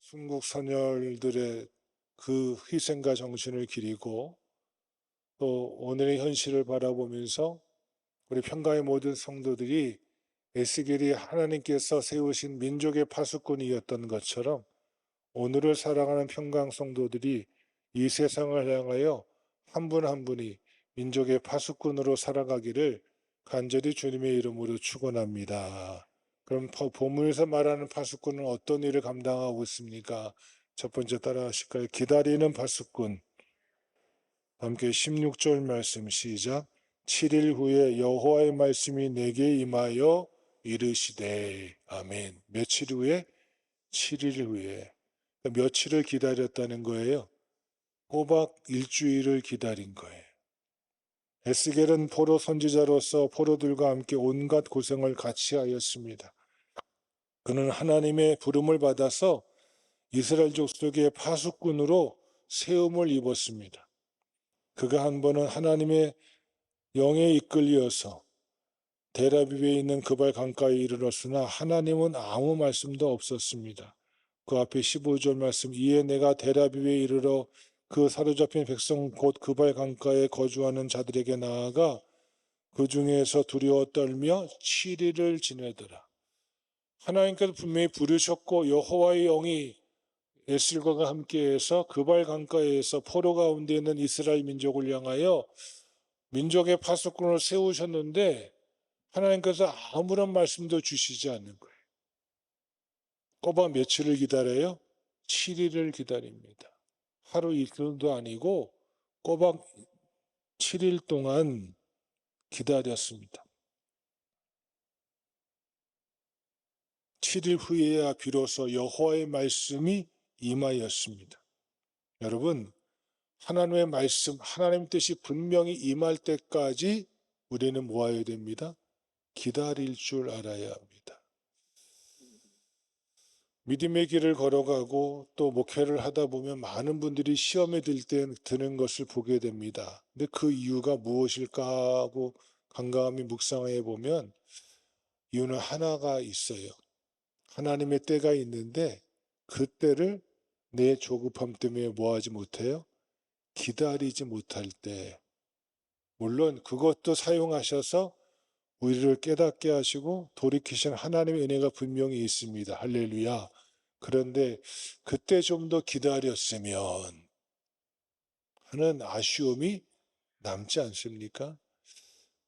순국 선열들의 그 희생과 정신을 기리고 또 오늘의 현실을 바라보면서 우리 평가의 모든 성도들이 에스겔이 하나님께서 세우신 민족의 파수꾼이었던 것처럼 오늘을 살아가는 평강 성도들이 이 세상을 향하여 한 분 한 분이 민족의 파수꾼으로 살아가기를 간절히 주님의 이름으로 축원합니다. 그럼 본문에서 말하는 파수꾼은 어떤 일을 감당하고 있습니까? 첫 번째 따라 하실까요? 기다리는 파수꾼. 함께 16절 말씀 시작. 7일 후에 여호와의 말씀이 내게 임하여 이르시되. 아멘. 며칠 후에? 7일 후에. 며칠을 기다렸다는 거예요. 꼬박 일주일을 기다린 거예요. 에스겔은 포로 선지자로서 포로들과 함께 온갖 고생을 같이 하였습니다. 그는 하나님의 부름을 받아서 이스라엘 족속의 파수꾼으로 세움을 입었습니다. 그가 한 번은 하나님의 영에 이끌려서 데라비브에 있는 그발 강가에 이르렀으나 하나님은 아무 말씀도 없었습니다. 그 앞에 15절 말씀, 이에 내가 데라비브에 이르러 그 사로잡힌 백성 곧 그발 강가에 거주하는 자들에게 나아가 그 중에서 두려워 떨며 7일을 지내더라. 하나님께서 분명히 부르셨고 여호와의 영이 에스겔과 함께해서 그발 강가에서 포로 가운데 있는 이스라엘 민족을 향하여 민족의 파수꾼을 세우셨는데 하나님께서 아무런 말씀도 주시지 않는 거예요. 꼬박 며칠을 기다려요? 7일을 기다립니다. 하루 이틀도 아니고 꼬박 7일 동안 기다렸습니다. 7일 후에야 비로소 여호와의 말씀이 임하였습니다. 여러분, 하나님의 말씀, 하나님 뜻이 분명히 임할 때까지 우리는 모아야 됩니다. 기다릴 줄 알아야 합니다. 믿음의 길을 걸어가고 또 목회를 하다 보면 많은 분들이 시험에 드는 것을 보게 됩니다. 근데 그 이유가 무엇일까 하고 간감히 묵상해 보면 이유는 하나가 있어요. 하나님의 때가 있는데 그 때를 내 조급함 때문에 뭐하지 못해요? 기다리지 못할 때. 물론 그것도 사용하셔서 우리를 깨닫게 하시고 돌이키신 하나님의 은혜가 분명히 있습니다. 할렐루야. 그런데 그때 좀 더 기다렸으면 하는 아쉬움이 남지 않습니까?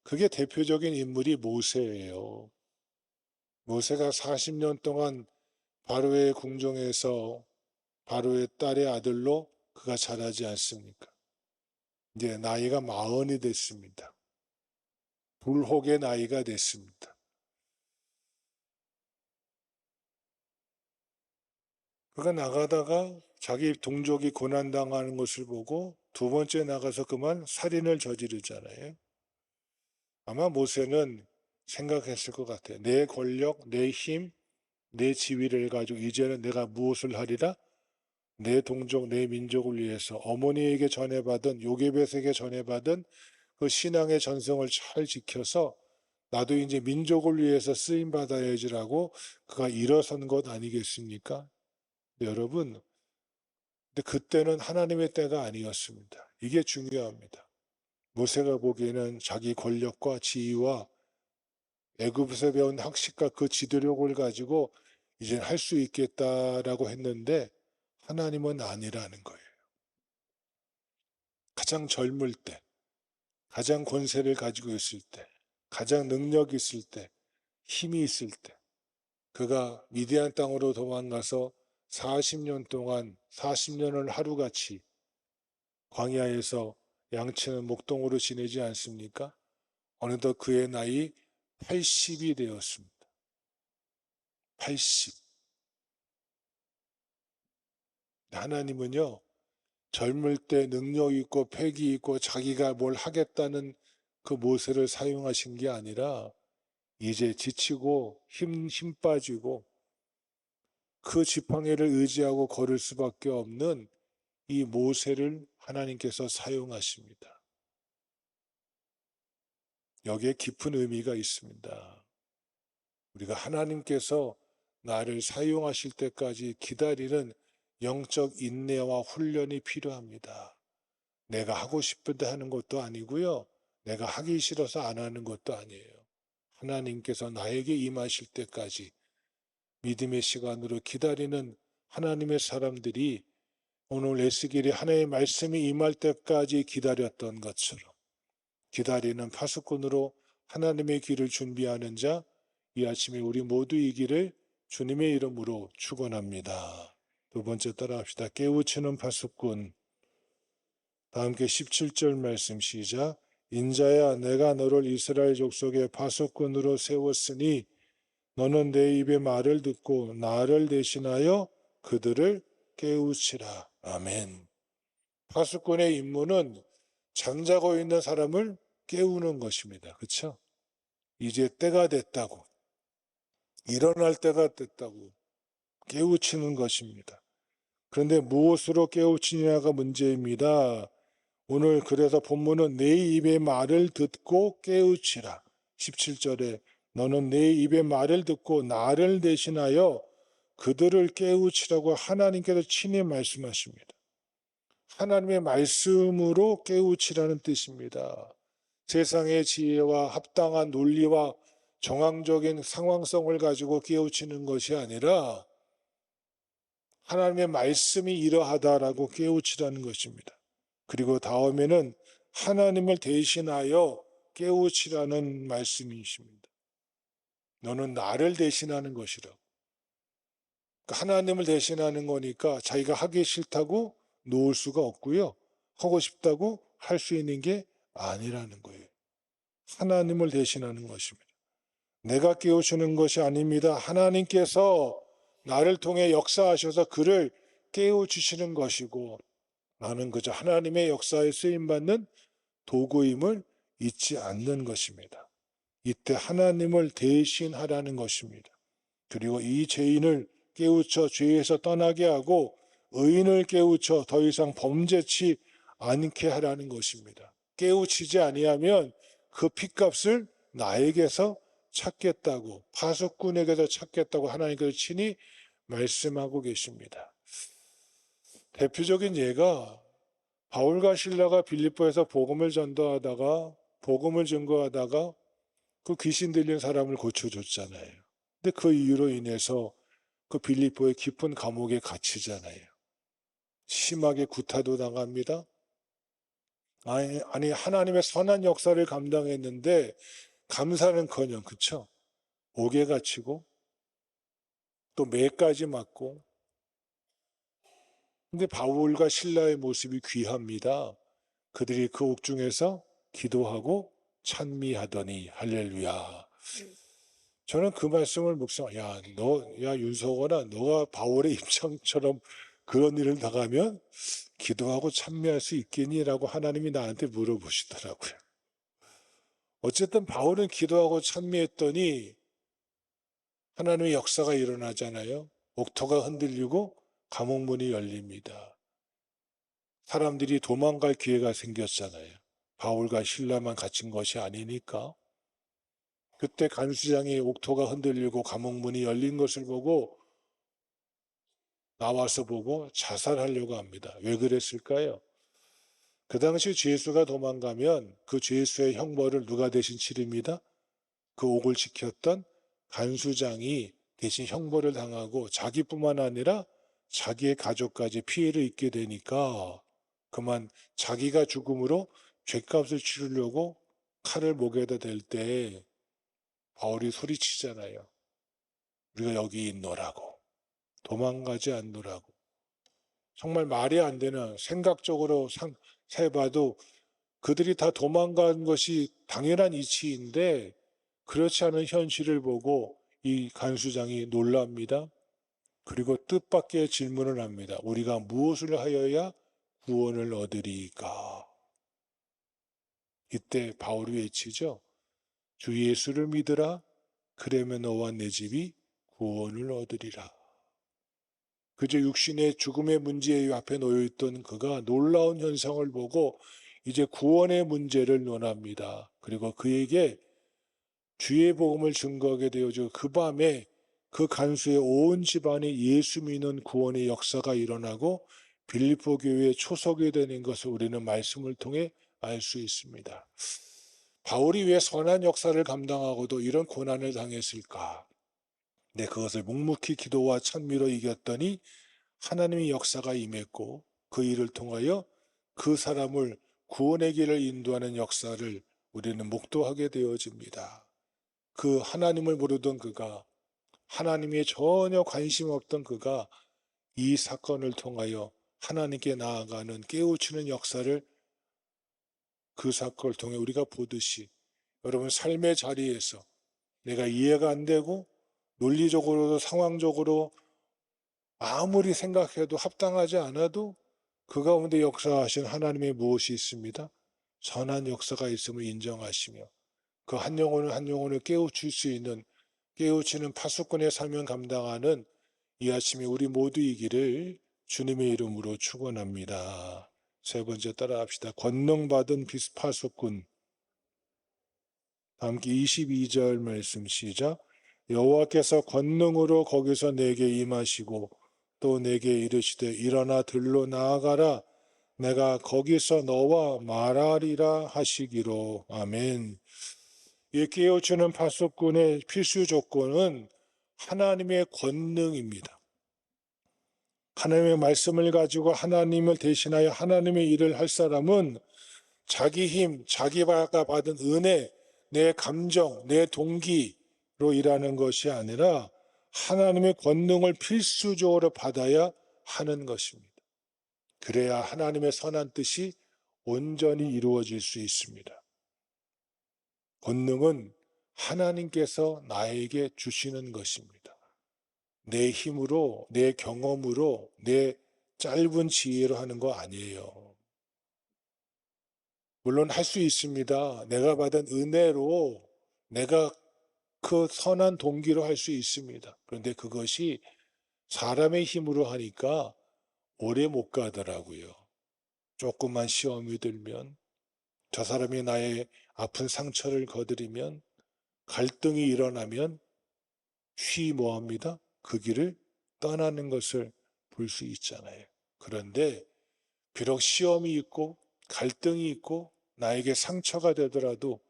그게 대표적인 인물이 모세예요. 모세가 40년 동안 바로의 궁정에서 바로의 딸의 아들로 그가 자라지 않습니까? 이제 나이가 40이 됐습니다. 불혹의 나이가 됐습니다. 그가 나가다가 자기 동족이 고난당하는 것을 보고 두 번째 나가서 그만 살인을 저지르잖아요. 아마 모세는 생각했을 것 같아요. 내 권력, 내 힘, 내 지위를 가지고 이제는 내가 무엇을 하리라? 내 동족, 내 민족을 위해서 어머니에게 전해받은, 요게벳에게 전해받은 그 신앙의 전성을 잘 지켜서 나도 이제 민족을 위해서 쓰임받아야지라고 그가 일어선 것 아니겠습니까? 여러분, 근데 그때는 하나님의 때가 아니었습니다. 이게 중요합니다. 모세가 보기에는 자기 권력과 지위와 애굽에서 배운 학식과 그 지도력을 가지고 이제 할 수 있겠다라고 했는데 하나님은 아니라는 거예요. 가장 젊을 때, 가장 권세를 가지고 있을 때, 가장 능력이 있을 때, 힘이 있을 때, 그가 미디안 땅으로 도망가서 40년 동안 40년을 하루같이 광야에서 양치는 목동으로 지내지 않습니까? 어느덧 그의 나이 80이 되었습니다. 80. 하나님은요, 젊을 때 능력 있고 패기 있고 자기가 뭘 하겠다는 그 모세를 사용하신 게 아니라 이제 지치고 힘 빠지고 그 지팡이를 의지하고 걸을 수밖에 없는 이 모세를 하나님께서 사용하십니다. 여기에 깊은 의미가 있습니다. 우리가 하나님께서 나를 사용하실 때까지 기다리는 영적 인내와 훈련이 필요합니다. 내가 하고 싶을 때 하는 것도 아니고요. 내가 하기 싫어서 안 하는 것도 아니에요. 하나님께서 나에게 임하실 때까지 믿음의 시간으로 기다리는 하나님의 사람들이 오늘 에스겔이 하나님의 말씀이 임할 때까지 기다렸던 것처럼 기다리는 파수꾼으로 하나님의 길을 준비하는 자, 이 아침에 우리 모두 이기를 주님의 이름으로 축원합니다. 두 번째 따라합시다. 깨우치는 파수꾼. 다 함께 17절 말씀 시작. 인자야, 내가 너를 이스라엘 족속의 파수꾼으로 세웠으니 너는 내 입의 말을 듣고 나를 대신하여 그들을 깨우치라. 아멘. 파수꾼의 임무는 잠자고 있는 사람을 깨우는 것입니다. 그렇죠? 이제 때가 됐다고, 일어날 때가 됐다고 깨우치는 것입니다. 그런데 무엇으로 깨우치냐가 문제입니다. 오늘 그래서 본문은 내 입의 말을 듣고 깨우치라. 17절에 너는 내 입의 말을 듣고 나를 대신하여 그들을 깨우치라고 하나님께서 친히 말씀하십니다. 하나님의 말씀으로 깨우치라는 뜻입니다. 세상의 지혜와 합당한 논리와 정황적인 상황성을 가지고 깨우치는 것이 아니라 하나님의 말씀이 이러하다라고 깨우치라는 것입니다. 그리고 다음에는 하나님을 대신하여 깨우치라는 말씀이십니다. 너는 나를 대신하는 것이라고. 하나님을 대신하는 거니까 자기가 하기 싫다고 놓을 수가 없고요. 하고 싶다고 할 수 있는 게 아니라는 거예요. 하나님을 대신하는 것입니다. 내가 깨우치는 것이 아닙니다. 하나님께서 나를 통해 역사하셔서 그를 깨우치시는 것이고 나는 그저 하나님의 역사에 쓰임받는 도구임을 잊지 않는 것입니다. 이때 하나님을 대신하라는 것입니다. 그리고 이 죄인을 깨우쳐 죄에서 떠나게 하고 의인을 깨우쳐 더 이상 범죄치 않게 하라는 것입니다. 깨우치지 아니하면 그 핏값을 나에게서 찾겠다고, 파수꾼에게서 찾겠다고 하나님께서 친히 말씀하고 계십니다. 대표적인 예가 바울과 실라가 빌립보에서 복음을 전도하다가 복음을 증거하다가 그 귀신 들린 사람을 고쳐줬잖아요. 근데 그 이유로 인해서 그 빌립보의 깊은 감옥에 갇히잖아요. 심하게 구타도 당합니다. 아니 하나님의 선한 역사를 감당했는데 감사는커녕 그쵸? 옥에 갇히고 또 매까지 맞고. 근데 바울과 실라의 모습이 귀합니다. 그들이 그 옥중에서 기도하고 찬미하더니 할렐루야. 저는 그 말씀을 묵상. 윤석원아, 너가 바울의 입장처럼 그런 일을 당하면 기도하고 찬미할 수 있겠니라고 하나님이 나한테 물어보시더라고요. 어쨌든 바울은 기도하고 찬미했더니 하나님의 역사가 일어나잖아요. 옥토가 흔들리고 감옥문이 열립니다. 사람들이 도망갈 기회가 생겼잖아요. 바울과 실라만 갇힌 것이 아니니까. 그때 간수장이 옥토가 흔들리고 감옥문이 열린 것을 보고 나와서 보고 자살하려고 합니다. 왜 그랬을까요? 그 당시 죄수가 도망가면 그 죄수의 형벌을 누가 대신 치릅니다? 그 옥을 지켰던 간수장이 대신 형벌을 당하고 자기뿐만 아니라 자기의 가족까지 피해를 입게 되니까 그만 자기가 죽음으로 죗값을 치르려고 칼을 목에다 댈 때 바울이 소리치잖아요. 우리가 여기 있노라고. 도망가지 않노라고. 정말 말이 안 되는 생각적으로 해봐도 그들이 다 도망간 것이 당연한 이치인데 그렇지 않은 현실을 보고 이 간수장이 놀랍니다. 그리고 뜻밖의 질문을 합니다. 우리가 무엇을 하여야 구원을 얻으리까? 이때 바울이 외치죠. 주 예수를 믿으라. 그러면 너와 내 집이 구원을 얻으리라. 그저 육신의 죽음의 문제 앞에 놓여있던 그가 놀라운 현상을 보고 이제 구원의 문제를 논합니다. 그리고 그에게 주의 복음을 증거하게 되어져 그 밤에 그 간수의 온 집안이 예수 믿는 구원의 역사가 일어나고 빌립보 교회의 초석이 되는 것을 우리는 말씀을 통해 알 수 있습니다. 바울이 왜 선한 역사를 감당하고도 이런 고난을 당했을까? 네, 그것을 묵묵히 기도와 찬미로 이겼더니 하나님의 역사가 임했고 그 일을 통하여 그 사람을 구원의 길을 인도하는 역사를 우리는 목도하게 되어집니다. 그 하나님을 모르던 그가, 하나님에 전혀 관심 없던 그가 이 사건을 통하여 하나님께 나아가는 깨우치는 역사를 그 사건을 통해 우리가 보듯이 여러분 삶의 자리에서 내가 이해가 안 되고 논리적으로도 상황적으로 아무리 생각해도 합당하지 않아도 그 가운데 역사하신 하나님의 무엇이 있습니다. 선한 역사가 있음을 인정하시며 그 한 영혼을 한 영혼을 깨우칠 수 있는 깨우치는 파수꾼의 사명 감당하는 이 아침에 우리 모두이기를 주님의 이름으로 축원합니다. 세 번째 따라합시다. 권능받은 파수꾼. 함께 22절 말씀 시작. 여호와께서 권능으로 거기서 내게 임하시고 또 내게 이르시되 일어나 들로 나아가라. 내가 거기서 너와 말하리라 하시기로. 아멘. 이 깨우치는 파수꾼의 필수 조건은 하나님의 권능입니다. 하나님의 말씀을 가지고 하나님을 대신하여 하나님의 일을 할 사람은 자기 힘, 자기가 받은 은혜, 내 감정, 내 동기로 일하는 것이 아니라 하나님의 권능을 필수적으로 받아야 하는 것입니다. 그래야 하나님의 선한 뜻이 온전히 이루어질 수 있습니다. 권능은 하나님께서 나에게 주시는 것입니다. 내 힘으로, 내 경험으로, 내 짧은 지혜로 하는 거 아니에요. 물론 할 수 있습니다. 내가 받은 은혜로 내가 그 선한 동기로 할 수 있습니다. 그런데 그것이 사람의 힘으로 하니까 오래 못 가더라고요. 조금만 시험이 들면, 저 사람이 나의 아픈 상처를 거드리면, 갈등이 일어나면 뭐합니다? 그 길을 떠나는 것을 볼 수 있잖아요. 그런데 비록 시험이 있고 갈등이 있고 나에게 상처가 되더라도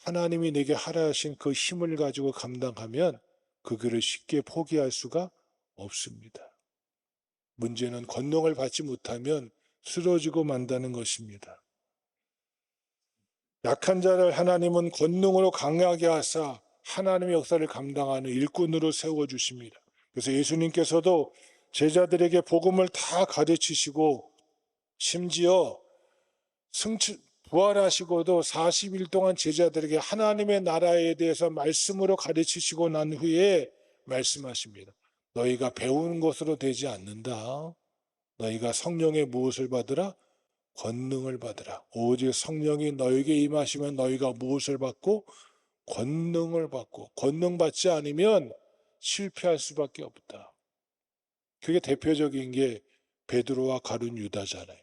하나님이 내게 하라 하신 그 힘을 가지고 감당하면 그 길을 쉽게 포기할 수가 없습니다. 문제는 권능을 받지 못하면 쓰러지고 만다는 것입니다. 약한 자를 하나님은 권능으로 강하게 하사 하나님의 역사를 감당하는 일꾼으로 세워주십니다. 그래서 예수님께서도 제자들에게 복음을 다 가르치시고 심지어 부활하시고도 40일 동안 제자들에게 하나님의 나라에 대해서 말씀으로 가르치시고 난 후에 말씀하십니다. 너희가 배운 것으로 되지 않는다. 너희가 성령의 무엇을 받으라? 권능을 받으라. 오직 성령이 너에게 임하시면 너희가 무엇을 받고? 권능을 받고, 권능 받지 않으면 실패할 수밖에 없다. 그게 대표적인 게 베드로와 가룟 유다잖아요.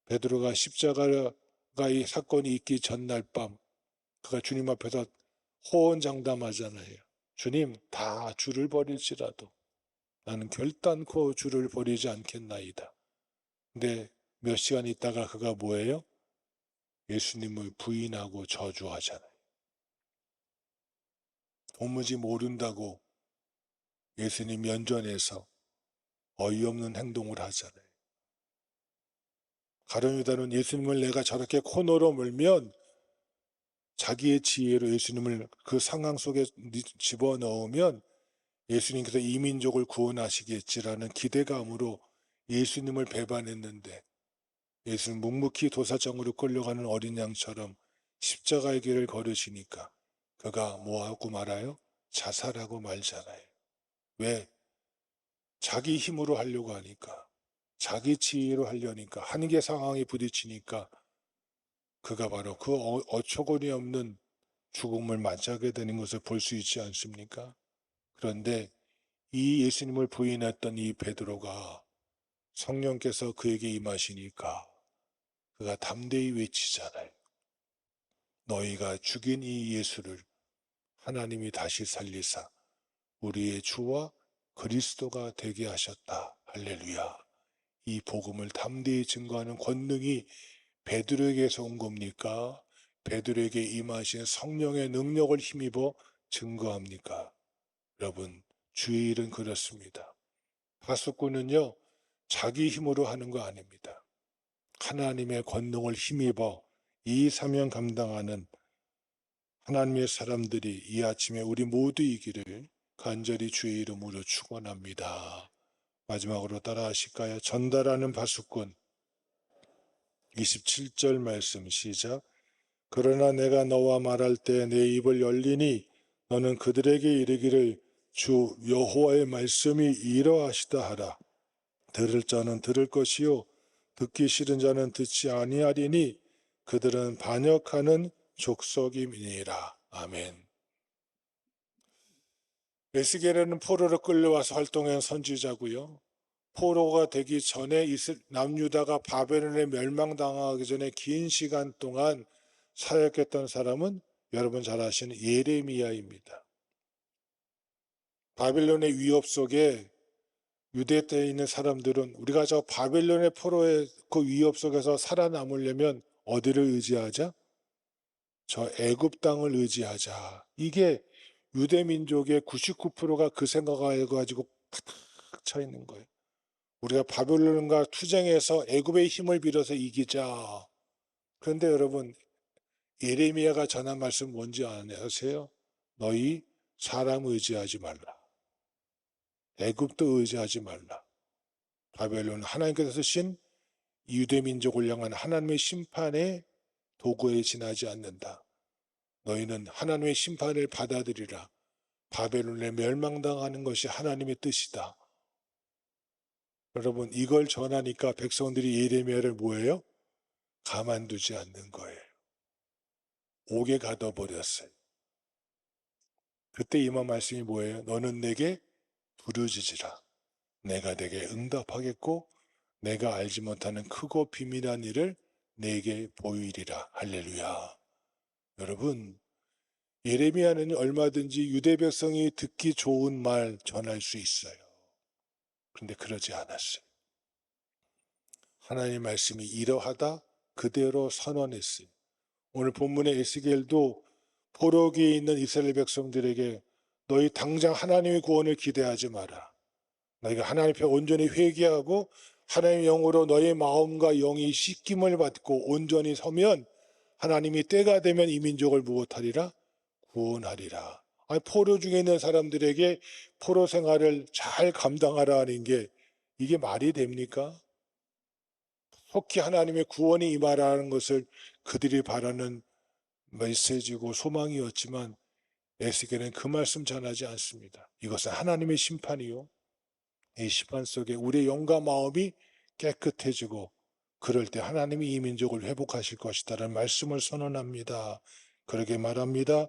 베드로가 십자가의 사건이 있기 전날 밤 그가 주님 앞에서 호언장담하잖아요. 주님, 다 주를 버릴지라도 나는 결단코 주를 버리지 않겠나이다. 근데 몇 시간 있다가 그가 뭐예요? 예수님을 부인하고 저주하잖아요. 도무지 모른다고 예수님 면전에서 어이없는 행동을 하잖아요. 가룟 유다는 예수님을 내가 저렇게 코너로 몰면 자기의 지혜로 예수님을 그 상황 속에 집어넣으면 예수님께서 이 민족을 구원하시겠지라는 기대감으로 예수님을 배반했는데 예수는 묵묵히 도사장으로 끌려가는 어린 양처럼 십자가의 길을 걸으시니까 그가 뭐하고 말아요? 자살하고 말잖아요. 왜? 자기 힘으로 하려고 하니까, 자기 지혜로 하려니까, 한계 상황에 부딪히니까 그가 바로 그 어처구니 없는 죽음을 맞이하게 되는 것을 볼 수 있지 않습니까? 그런데 이 예수님을 부인했던 이 베드로가 성령께서 그에게 임하시니까 그가 담대히 외치잖아요. 너희가 죽인 이 예수를 하나님이 다시 살리사 우리의 주와 그리스도가 되게 하셨다. 할렐루야. 이 복음을 담대히 증거하는 권능이 베드로에게서 온 겁니까? 베드로에게 임하신 성령의 능력을 힘입어 증거합니까? 여러분, 주의 일은 그렇습니다. 파수꾼은요, 자기 힘으로 하는 거 아닙니다. 하나님의 권능을 힘입어 이 사명 감당하는 하나님의 사람들이 이 아침에 우리 모두이기를 간절히 주의 이름으로 축원합니다. 마지막으로 따라하실까요? 전달하는 파수꾼 27절 말씀 시작. 그러나 내가 너와 말할 때 내 입을 열리니 너는 그들에게 이르기를 주 여호와의 말씀이 이러하시다 하라. 들을 자는 들을 것이요 듣기 싫은 자는 듣지 아니하리니 그들은 반역하는 족속임이니라. 아멘. 에스겔에는 포로로 끌려와서 활동한 선지자고요. 포로가 되기 전에 남유다가 바벨론에 멸망당하기 전에 긴 시간 동안 사역했던 사람은 여러분 잘 아시는 예레미야입니다. 바벨론의 위협 속에 유대 때에 있는 사람들은 우리가 저 바벨론의 포로의 그 위협 속에서 살아남으려면 어디를 의지하자? 저 애굽 땅을 의지하자. 이게 유대 민족의 99%가 그 생각을 가지고 팍팍 쳐 있는 거예요. 우리가 바벨론과 투쟁해서 애굽의 힘을 빌어서 이기자. 그런데 여러분, 예레미야가 전한 말씀 뭔지 아세요? 너희 사람 의지하지 말라. 애굽도 의지하지 말라. 바벨론은 하나님께서 쓰신 유대 민족을 향한 하나님의 심판의 도구에 지나지 않는다. 너희는 하나님의 심판을 받아들이라. 바벨론에 멸망당하는 것이 하나님의 뜻이다. 여러분, 이걸 전하니까 백성들이 예레미야를 뭐예요? 가만두지 않는 거예요. 옥에 가둬버렸어요. 그때 임한 말씀이 뭐예요? 너는 내게 부르짖으라. 내가 내게 응답하겠고 내가 알지 못하는 크고 비밀한 일을 내게 보이리라. 할렐루야. 여러분, 예레미야는 얼마든지 유대 백성이 듣기 좋은 말 전할 수 있어요. 그런데 그러지 않았어요. 하나님의 말씀이 이러하다 그대로 선언했어요. 오늘 본문의 에스겔도 포로기에 있는 이스라엘 백성들에게 너희 당장 하나님의 구원을 기대하지 마라. 너희가 하나님 앞에 온전히 회개하고 하나님의 영으로 너희 마음과 영이 씻김을 받고 온전히 서면 하나님이 때가 되면 이 민족을 무엇하리라? 구원하리라. 아니, 포로 중에 있는 사람들에게 포로 생활을 잘 감당하라 하는 게 이게 말이 됩니까? 속히 하나님의 구원이 임하라는 것을 그들이 바라는 메시지고 소망이었지만 에스겔은 그 말씀 전하지 않습니다. 이것은 하나님의 심판이요. 이 심판 속에 우리의 영과 마음이 깨끗해지고 그럴 때 하나님이 이 민족을 회복하실 것이다라는 말씀을 선언합니다. 그러게 말합니다.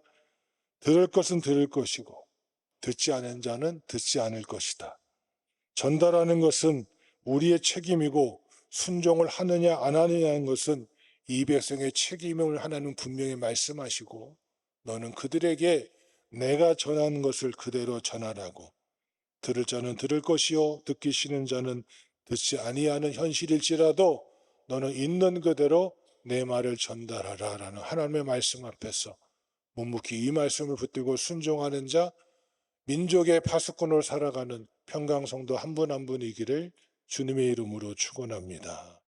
들을 것은 들을 것이고 듣지 않은 자는 듣지 않을 것이다. 전달하는 것은 우리의 책임이고 순종을 하느냐 안 하느냐는 것은 이 백성의 책임을 하나님 분명히 말씀하시고 너는 그들에게 내가 전한 것을 그대로 전하라고. 들을 자는 들을 것이요 듣기 싫은 자는 듣지 아니하는 현실일지라도 너는 있는 그대로 내 말을 전달하라 라는 하나님의 말씀 앞에서 묵묵히 이 말씀을 붙들고 순종하는 자, 민족의 파수꾼으로 살아가는 평강성도 한 분 한 분이기를 주님의 이름으로 축원합니다.